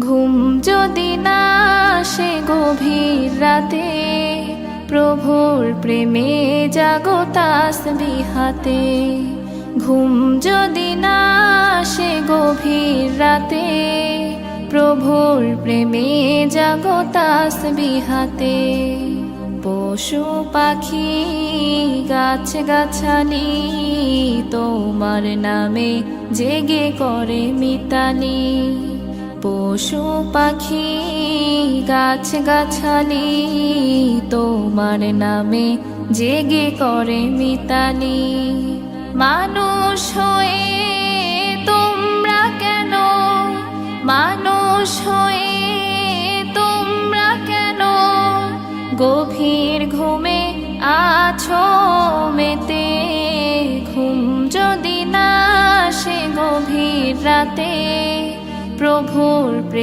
ঘুম যদি না আসে গভীর রাতে, প্রভুর প্রেমে জাগো তাসবিহাতে। ঘুম যদি না আসে গভীর রাতে, প্রভুর প্রেমে জাগো তাসবিহাতে। পশু পাখি গাছ গাছালি তোমার নামে জেগে করে মিতালি। পশু পাখি গাছ গাছালি তোমার নামে জেগে করে মিতালি। মানুষ হয়ে তোমরা কেন, মানুষ হয়ে তোমরা কেন গভীর ঘুমে আছো মেতে। ঘুম যদি না আসে গভীর রাতে, প্রভুর প্রেমে